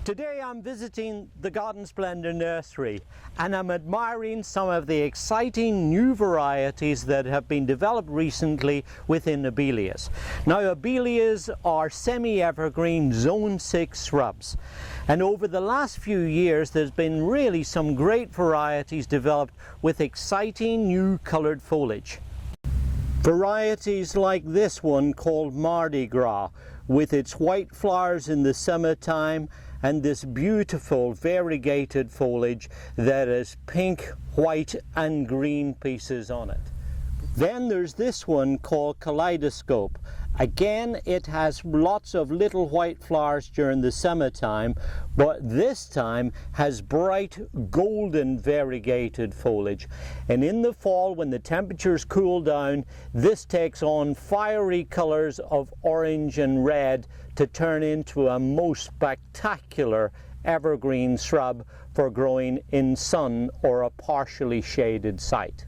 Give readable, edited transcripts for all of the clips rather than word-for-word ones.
Today I'm visiting the Garden Splendor nursery and I'm admiring some of the exciting new varieties that have been developed recently within Abelias. Now Abelias are semi-evergreen zone 6 shrubs, and over the last few years there's been really some great varieties developed with exciting new coloured foliage. Varieties like this one called Mardi Gras, with its white flowers in the summertime and this beautiful variegated foliage that has pink, white and green pieces on it. Then there's this one called Kaleidoscope. Again, it has lots of little white flowers during the summertime, but this time has bright golden variegated foliage. And in the fall, when the temperatures cool down, this takes on fiery colors of orange and red to turn into a most spectacular evergreen shrub for growing in sun or a partially shaded site.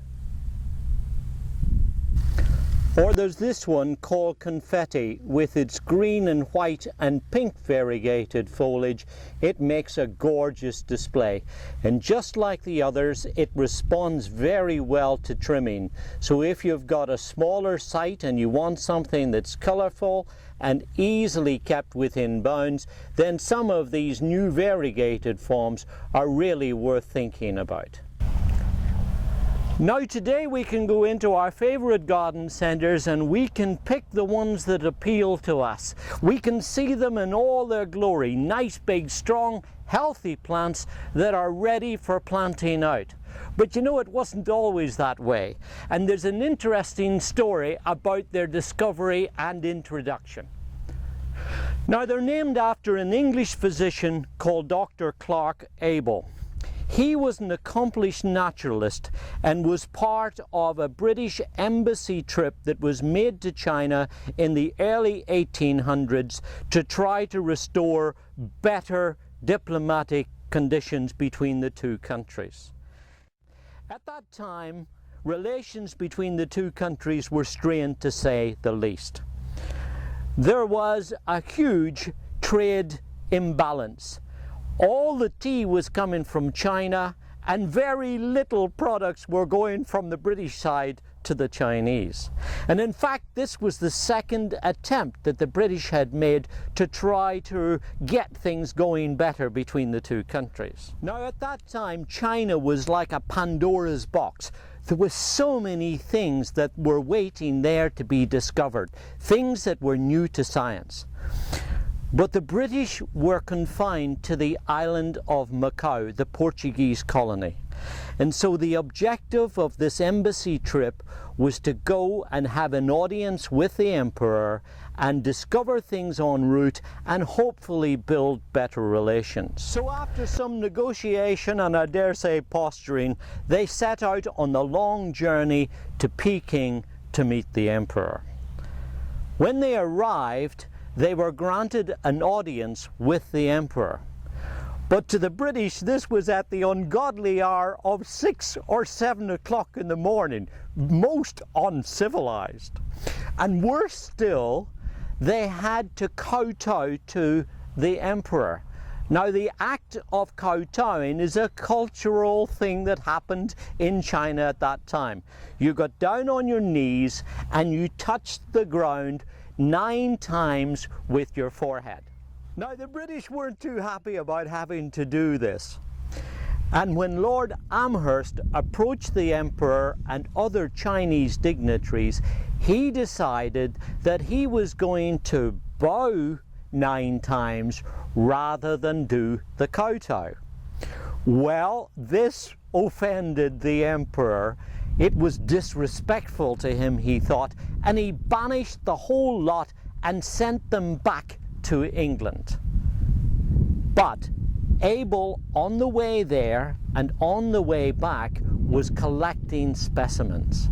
Or there's this one called Confetti. With its green and white and pink variegated foliage, it makes a gorgeous display. And just like the others, it responds very well to trimming. So if you've got a smaller site and you want something that's colourful and easily kept within bounds, then some of these new variegated forms are really worth thinking about. Now today we can go into our favourite garden centres and we can pick the ones that appeal to us. We can see them in all their glory, nice big strong healthy plants that are ready for planting out. But you know, it wasn't always that way, and there's an interesting story about their discovery and introduction. Now they're named after an English physician called Dr. Clark Abel. He was an accomplished naturalist and was part of a British embassy trip that was made to China in the early 1800s to try to restore better diplomatic conditions between the two countries. At that time, relations between the two countries were strained, to say the least. There was a huge trade imbalance. All the tea was coming from China and very little products were going from the British side to the Chinese. And in fact, this was the second attempt that the British had made to try to get things going better between the two countries. Now at that time, China was like a Pandora's box. There were so many things that were waiting there to be discovered, things that were new to science. But the British were confined to the island of Macau, the Portuguese colony. And so the objective of this embassy trip was to go and have an audience with the emperor and discover things en route and hopefully build better relations. So after some negotiation and I dare say posturing, they set out on the long journey to Peking to meet the emperor. When they arrived, they were granted an audience with the emperor. But to the British, this was at the ungodly hour of 6 or 7 o'clock in the morning, most uncivilized. And worse still, they had to kowtow to the emperor. Now the act of kowtowing is a cultural thing that happened in China at that time. You got down on your knees and you touched the ground 9 times with your forehead. Now the British weren't too happy about having to do this. And when Lord Amherst approached the emperor and other Chinese dignitaries, he decided that he was going to bow 9 times rather than do the kowtow. Well, this offended the emperor. It was disrespectful to him, he thought, and he banished the whole lot and sent them back to England. But Abel, on the way there and on the way back, was collecting specimens.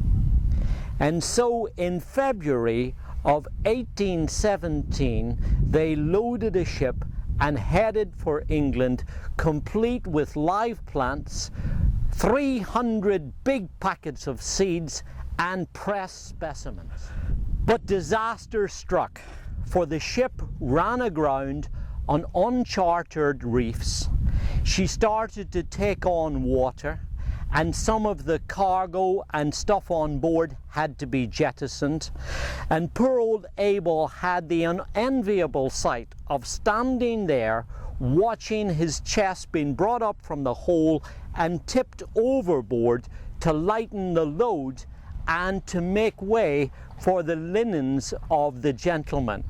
And so in February of 1817, they loaded a ship and headed for England, complete with live plants, 300 big packets of seeds and pressed specimens. But disaster struck, for the ship ran aground on uncharted reefs. She started to take on water, and some of the cargo and stuff on board had to be jettisoned. And poor old Abel had the unenviable sight of standing there watching his chest being brought up from the hole and tipped overboard to lighten the load and to make way for the linens of the gentleman.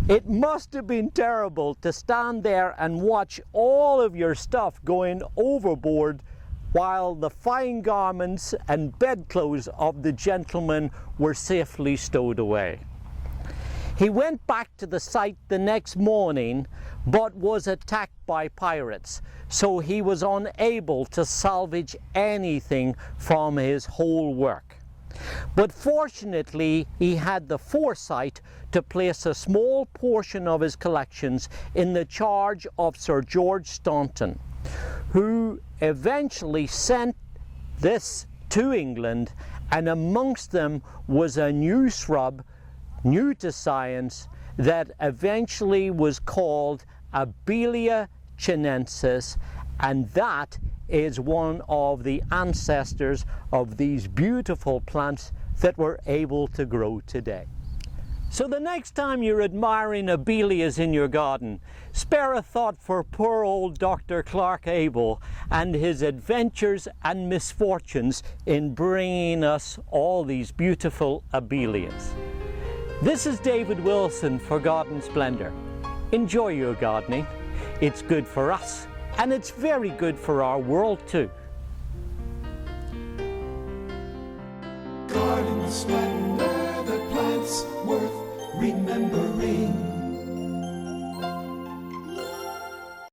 It must have been terrible to stand there and watch all of your stuff going overboard while the fine garments and bedclothes of the gentleman were safely stowed away. He went back to the site the next morning, but was attacked by pirates, so he was unable to salvage anything from his whole work. But fortunately, he had the foresight to place a small portion of his collections in the charge of Sir George Staunton, who eventually sent this to England, and amongst them was a new shrub, new to science, that eventually was called Abelia chinensis, and that is one of the ancestors of these beautiful plants that we're able to grow today. So the next time you're admiring abelias in your garden, spare a thought for poor old Dr. Clark Abel and his adventures and misfortunes in bringing us all these beautiful abelias. This is David Wilson for Garden Splendor. Enjoy your gardening. It's good for us, and it's very good for our world too. Garden Splendor, the plants worth remembering.